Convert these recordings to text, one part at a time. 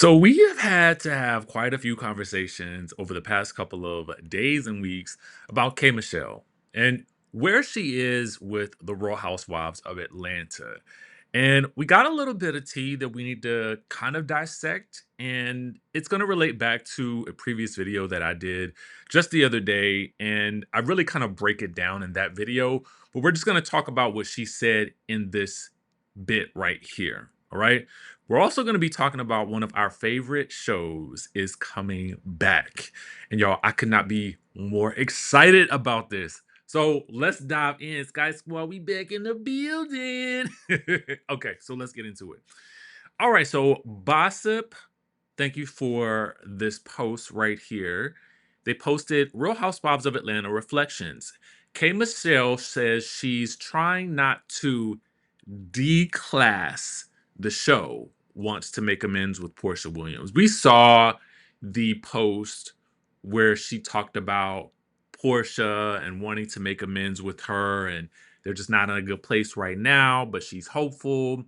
So we have had to have quite a few conversations over the past couple of days and weeks about K Michelle and where she is with the Real Housewives of Atlanta. And we got a little bit of tea that we need to kind of dissect. And it's going to relate back to a previous video that I did just the other day. And I really kind of break it down in that video. But we're just going to talk about what she said in this bit right here. All right. We're also going to be talking about one of our favorite shows is coming back. And y'all, I could not be more excited about this. So let's dive in. Sky Squad, we back in the building. Okay, so let's get into it. All right, so Gossip, thank you for this post right here. They posted Real Housewives of Atlanta Reflections. K Michelle says she's trying not to declass the show, wants to make amends with Portia Williams. We saw the post where she talked about Portia and wanting to make amends with her, and they're just not in a good place right now, but she's hopeful.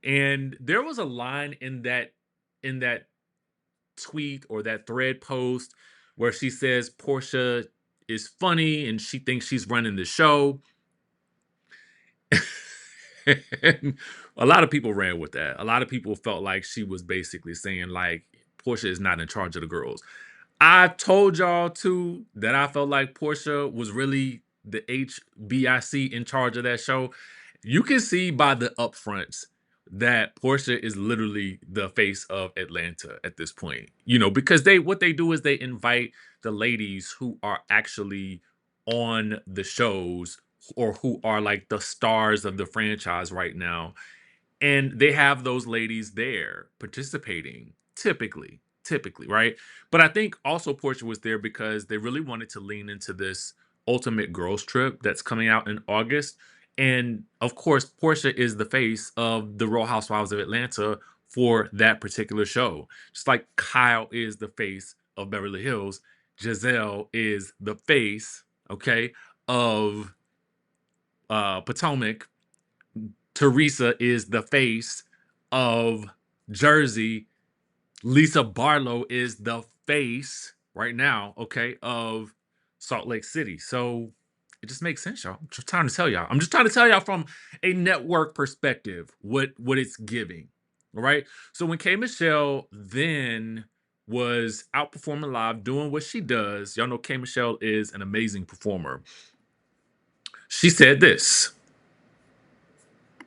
And there was a line in that tweet or that thread post where she says Portia is funny and she thinks she's running the show. And a lot of people ran with that. A lot of people felt like she was basically saying like Portia is not in charge of the girls. I told y'all too that I felt like Portia was really the HBIC in charge of that show. You can see by the upfronts that Portia is literally the face of Atlanta at this point. Because what they do is they invite the ladies who are actually on the shows or who are like the stars of the franchise right now, and they have those ladies there participating typically, right? But I think also Portia was there because they really wanted to lean into this ultimate girls trip that's coming out in August. And of course, Portia is the face of the Real Housewives of Atlanta for that particular show. Just like Kyle is the face of Beverly Hills, Giselle is the face, okay, of Potomac. Teresa is the face of Jersey. Lisa Barlow is the face right now, okay, of Salt Lake City. So it just makes sense, y'all. I'm just trying to tell y'all. I'm just trying to tell y'all from a network perspective what it's giving. All right. So when K Michelle then was out performing live, doing what she does, y'all know K Michelle is an amazing performer. She said this.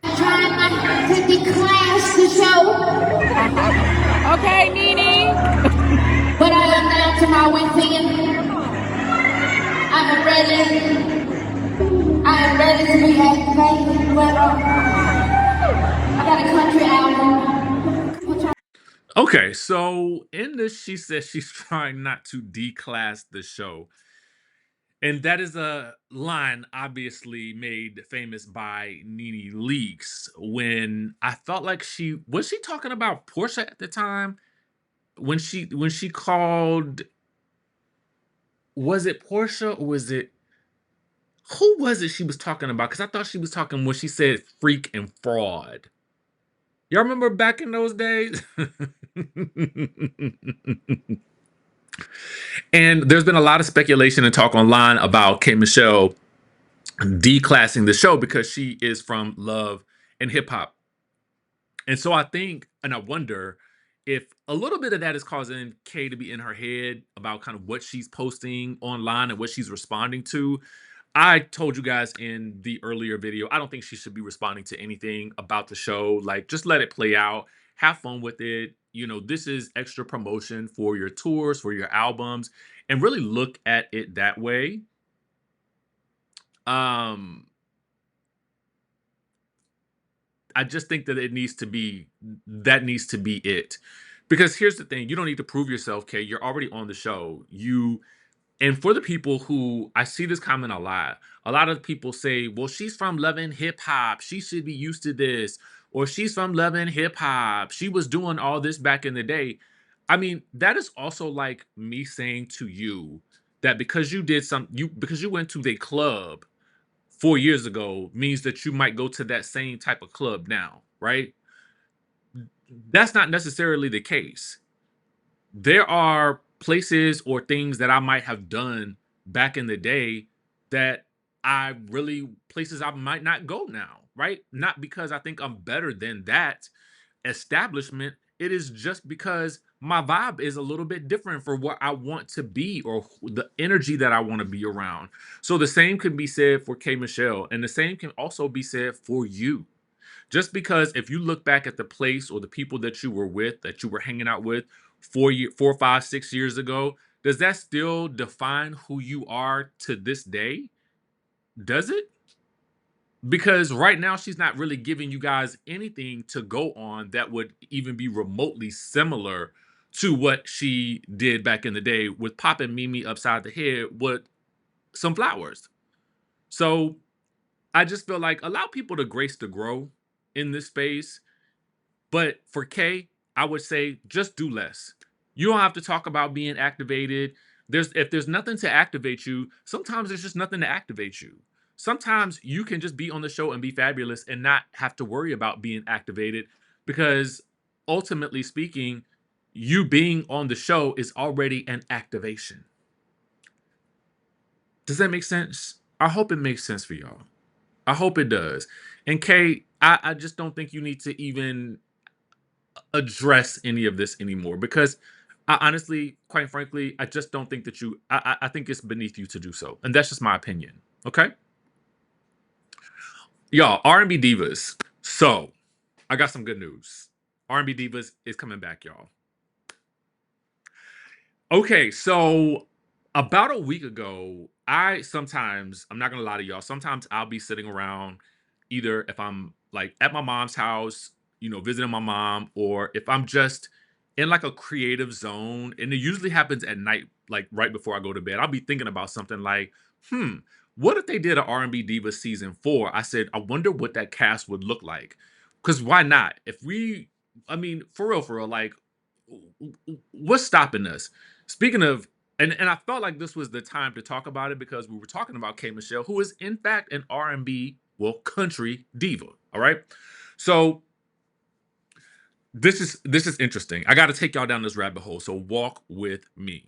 Trying not to declass the show. Okay, Nene. But I am down to my wits end. I'm ready. I am ready to be activated. But I got a country album. Okay, so in this, she says she's trying not to declass the show. And that is a line obviously made famous by Nene Leakes when I felt like she was she talking about Portia at the time when she called, was it Portia or was it who was it she was talking about? Because I thought she was talking when she said freak and fraud. Y'all remember back in those days? And there's been a lot of speculation and talk online about K Michelle declassing the show because she is from Love and Hip Hop. And so I think, and I wonder if a little bit of that is causing Kay to be in her head about kind of what she's posting online and what she's responding to. I told you guys in the earlier video, I don't think she should be responding to anything about the show. Like, just let it play out, have fun with it. This is extra promotion for your tours, for your albums, and really look at it that way. Um, I just think that needs to be it. Because here's the thing, you don't need to prove yourself, Kay. You're already on the show. And for the people who I see this comment a lot of people say, well, she's from Love and Hip Hop. She should be used to this. Or she's from Love and Hip Hop. She was doing all this back in the day. I mean, that is also like me saying to you that because because you went to the club 4 years ago means that you might go to that same type of club now, right? That's not necessarily the case. There are places or things that I might have done back in the day that I really places I might not go now, right? Not because I think I'm better than that establishment. It is just because my vibe is a little bit different for what I want to be or the energy that I want to be around. So the same can be said for K Michelle, and the same can also be said for you. Just because if you look back at the place or the people that you were with, that you were hanging out with 4, 5, 6 years ago, does that still define who you are to this day? Does it? Because right now she's not really giving you guys anything to go on that would even be remotely similar to what she did back in the day with popping Mimi upside the head with some flowers. So I just feel like allow people to grace to grow in this space. But for K, I would say just do less. You don't have to talk about being activated. If there's nothing to activate you, sometimes there's just nothing to activate you. Sometimes you can just be on the show and be fabulous and not have to worry about being activated because ultimately speaking, you being on the show is already an activation. Does that make sense? I hope it makes sense for y'all. I hope it does. And Kay, I just don't think you need to even address any of this anymore because I honestly, quite frankly, I just don't think that I think it's beneath you to do so, and that's just my opinion. Okay, y'all, R&B Divas. So I got some good news. R&B Divas is coming back, y'all. Okay, so about a week ago, I'm not gonna lie to y'all, sometimes I'll be sitting around either if I'm like at my mom's house, visiting my mom, or if I'm just in like a creative zone, and it usually happens at night, like right before I go to bed. I'll be thinking about something like, what if they did an R&B Diva season 4? I said, I wonder what that cast would look like. Because why not? I mean, for real, like, what's stopping us? Speaking of, and I felt like this was the time to talk about it because we were talking about K Michelle, who is in fact an R&B, well, country diva. All right, so this is interesting. I got to take y'all down this rabbit hole. So walk with me.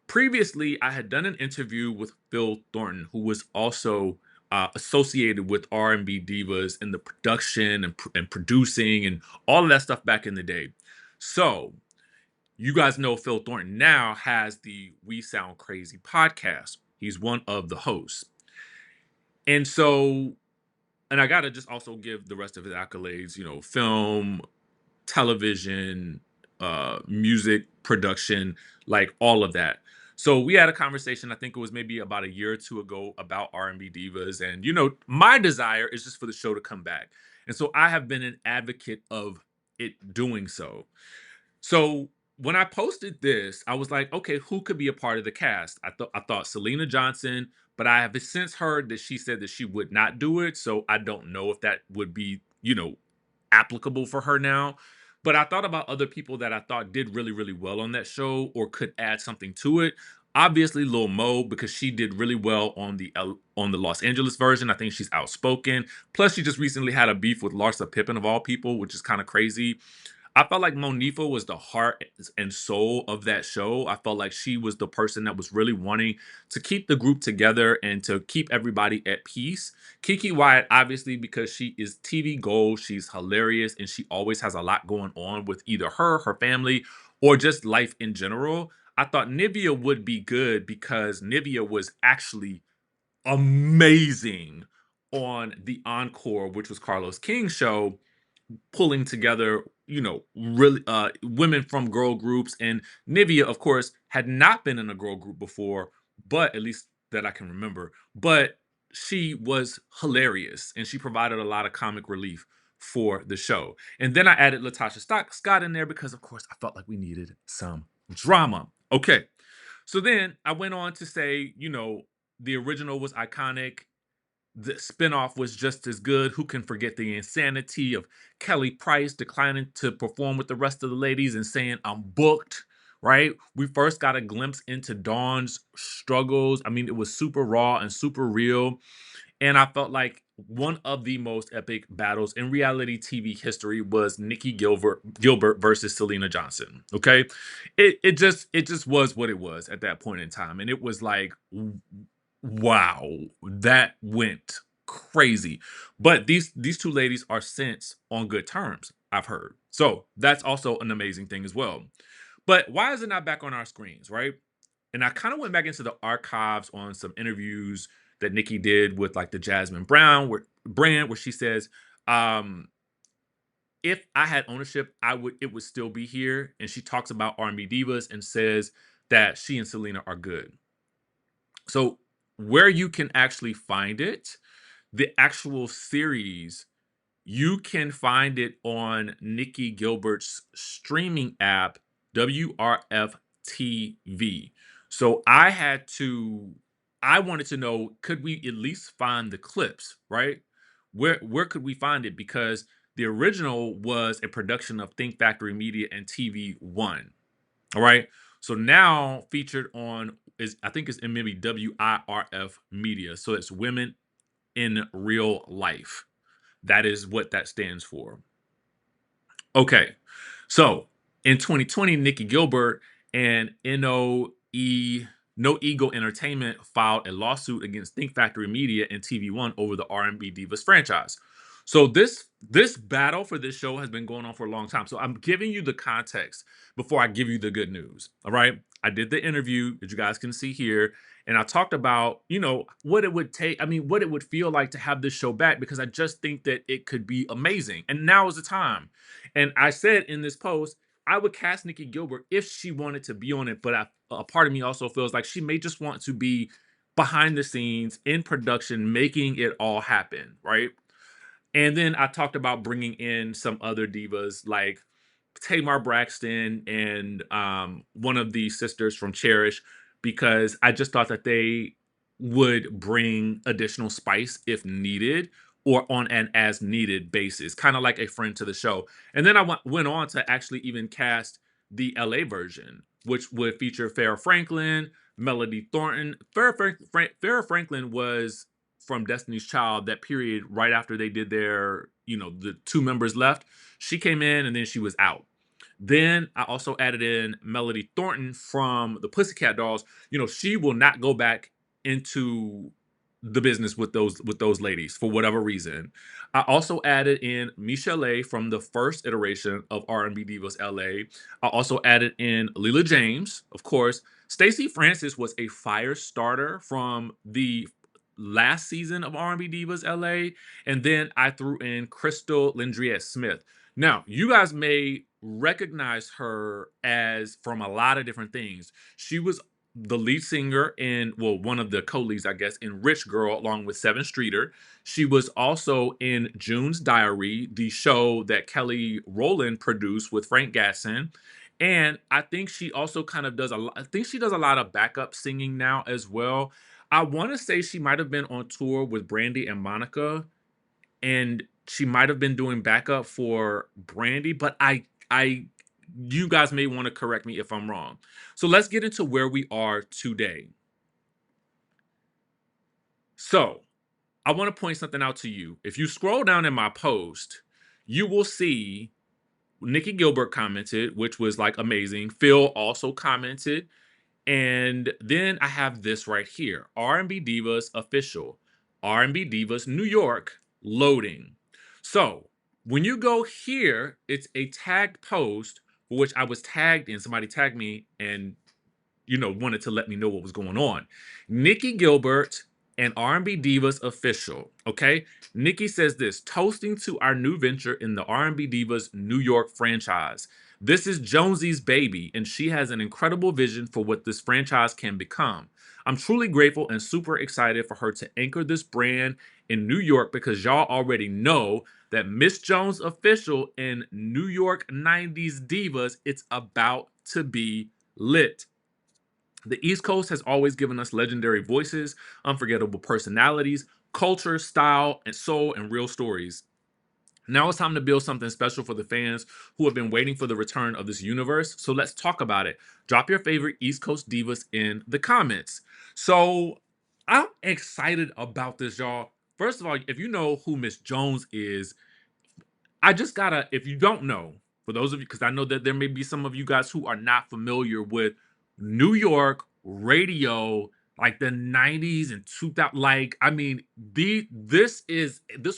Previously, I had done an interview with Phil Thornton, who was also associated with R&B divas in the production and producing and all of that stuff back in the day. So you guys know Phil Thornton now has the We Sound Crazy podcast. He's one of the hosts. And so, and I got to just also give the rest of his accolades, film, television, music production, like all of that. So we had a conversation, I think it was maybe about a year or two ago about R&B divas. And, my desire is just for the show to come back. And so I have been an advocate of it doing so. So when I posted this, I was like, okay, who could be a part of the cast? I thought Selena Johnson, but I have since heard that she said that she would not do it. So I don't know if that would be, applicable for her now. But I thought about other people that I thought did really, really well on that show or could add something to it. Obviously, Lil Mo, because she did really well on the Los Angeles version. I think she's outspoken. Plus, she just recently had a beef with Larsa Pippen of all people, which is kind of crazy. I felt like Monifa was the heart and soul of that show. I felt like she was the person that was really wanting to keep the group together and to keep everybody at peace. Kiki Wyatt, obviously, because she is TV gold, she's hilarious, and she always has a lot going on with either her family, or just life in general. I thought Nivea would be good because Nivea was actually amazing on the Encore, which was Carlos King's show, pulling together, really women from girl groups. And Nivea, of course, had not been in a girl group before, but at least that I can remember. But she was hilarious and she provided a lot of comic relief for the show. And then I added Latasha Scott in there because, of course, I felt like we needed some drama. Okay. So then I went on to say, the original was iconic, the spinoff was just as good. Who can forget the insanity of Kelly Price declining to perform with the rest of the ladies and saying, I'm booked, right? We first got a glimpse into Dawn's struggles. I mean, it was super raw and super real. And I felt like one of the most epic battles in reality TV history was Nikki Gilbert versus Selena Johnson. Okay. It just was what it was at that point in time. And it was like, wow, that went crazy. But these two ladies are since on good terms, I've heard. So that's also an amazing thing as well. But why is it not back on our screens, right? And I kind of went back into the archives on some interviews that Nikki did with like the Jasmine Brown brand, where she says, um, if I had ownership, it would still be here. And she talks about R&B divas and says that she and Selena are good. So where you can actually find it, the actual series, you can find it on Nikki Gilbert's streaming app, WRF TV. So I wanted to know, could we at least find the clips, right? Where could we find it? Because the original was a production of Think Factory Media and TV One. All right. So now featured on is I think it's in maybe WIRF Media. So it's Women in Real Life. That is what that stands for. Okay. So in 2020, Nikki Gilbert and No Ego Entertainment filed a lawsuit against Think Factory Media and TV One over the R&B Divas franchise. So this battle for this show has been going on for a long time. So I'm giving you the context before I give you the good news. All right. I did the interview that you guys can see here. And I talked about, what it would take. I mean, what it would feel like to have this show back, because I just think that it could be amazing. And now is the time. And I said in this post, I would cast Nikki Gilbert if she wanted to be on it, but a part of me also feels like she may just want to be behind the scenes in production, making it all happen, right? And then I talked about bringing in some other divas like Tamar Braxton and one of the sisters from Cherish, because I just thought that they would bring additional spice if needed, or on an as needed basis, kind of like a friend to the show. And then went on to actually even cast the LA version, which would feature Farrah Franklin, Melody Thornton. Farrah Franklin was from Destiny's Child, that period right after they did their, the two members left. She came in and then she was out. Then I also added in Melody Thornton from the Pussycat Dolls. She will not go back into the business with those ladies for whatever reason. I also added in Michelle A from the first iteration of R&B Divas LA. I also added in Leela James, of course. Stacey Francis was a fire starter from the last season of R&B Divas LA, and then I threw in Crystal Lindriette Smith. Now, you guys may recognize her as from a lot of different things. She was the lead singer in, well, one of the co-leads, I guess, in Rich Girl, along with Seven Streeter. She was also in June's Diary, the show that Kelly Rowland produced with Frank Gasson. And I think she also kind of does a lot, I think she does a lot of backup singing now as well. I want to say she might have been on tour with Brandy and Monica, and she might have been doing backup for Brandy, but you guys may want to correct me if I'm wrong. So let's get into where we are today. So I want to point something out to you. If you scroll down in my post, you will see Nikki Gilbert commented, which was like amazing. Phil also commented. And then I have this right here, R&B Divas official, R&B Divas New York loading. So when you go here, it's a tagged post for which I was tagged in. Somebody tagged me and wanted to let me know what was going on. Nikki Gilbert and R&B Divas official. Okay, Nikki says this: toasting to our new venture in the R&B Divas New York franchise. This is Jonesy's baby, and she has an incredible vision for what this franchise can become. I'm truly grateful and super excited for her to anchor this brand in New York, because y'all already know that Miss Jones official in New York 90s Divas, it's about to be lit. The East Coast has always given us legendary voices, unforgettable personalities, culture, style, and soul, and real stories. Now it's time to build something special for the fans who have been waiting for the return of this universe. So let's talk about it. Drop your favorite East Coast divas in the comments. So I'm excited about this, y'all. first of all, if you know who Miss Jones is, I just gotta, if you don't know, for those of you, because I know that there may be some of you guys who are not familiar with New York radio, like the 90s and 2000. Like, I mean, this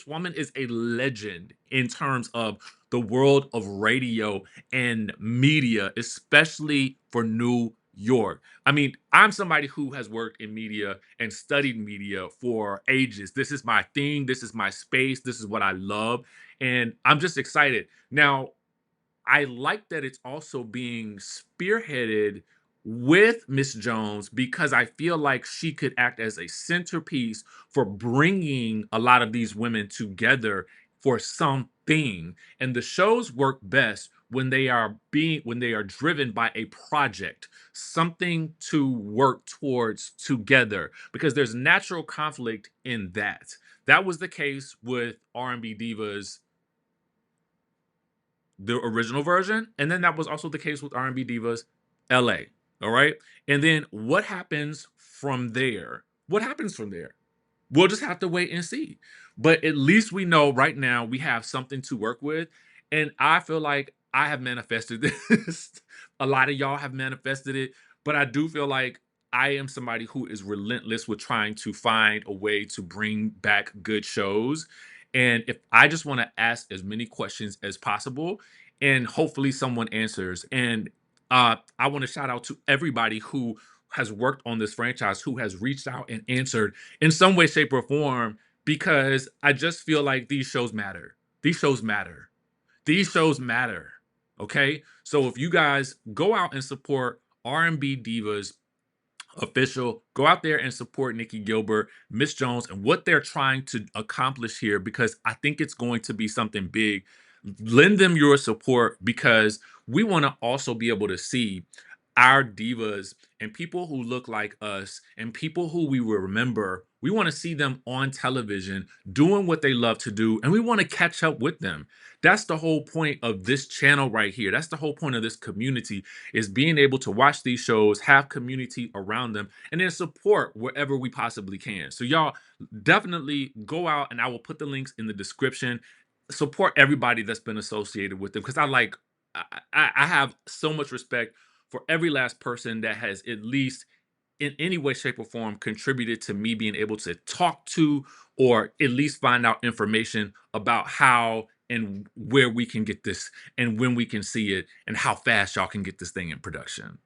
woman is a legend in terms of the world of radio and media, especially for New York. I mean, I'm somebody who has worked in media and studied media for ages. This is my thing, this is my space, this is what I love, and I'm just excited. Now, I like that it's also being spearheaded with Miss Jones because I feel like she could act as a centerpiece for bringing a lot of these women together for something. And the shows work best when they are driven by a project, something to work towards together, because there's natural conflict in that. That was the case with R&B Divas, the original version, and then that was also the case with R&B Divas LA. All right. And then what happens from there? What happens from there? We'll just have to wait and see. But at least we know right now we have something to work with. And I feel like I have manifested this. A lot of y'all have manifested it. But I do feel like I am somebody who is relentless with trying to find a way to bring back good shows. And if I just want to ask as many questions as possible, and hopefully someone answers. And I want to shout out to everybody who has worked on this franchise, who has reached out and answered in some way, shape, or form, because I just feel like these shows matter. These shows matter. These shows matter. Okay. So if you guys go out and support R&B Divas official, go out there and support Nikki Gilbert, Miss Jones, and what they're trying to accomplish here, because I think it's going to be something big. Lend them your support because we want to also be able to see our divas and people who look like us and people who we will remember. We want to see them on television doing what they love to do, and we want to catch up with them. That's the whole point of this channel right here. That's the whole point of this community, is being able to watch these shows, have community around them, and then support wherever we possibly can. So y'all definitely go out, and I will put the links in the description. Support everybody that's been associated with them, because I have so much respect for every last person that has at least in any way, shape, or form contributed to me being able to talk to, or at least find out information about how and where we can get this and when we can see it and how fast y'all can get this thing in production.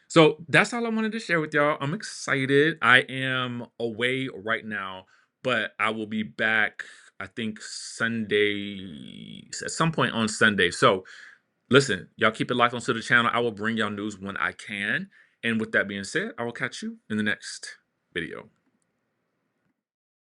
So that's all I wanted to share with y'all. I'm excited. I am away right now, but I will be back, I think, Sunday, at some point on Sunday. So listen, y'all keep it locked onto the channel. I will bring y'all news when I can. And with that being said, I will catch you in the next video.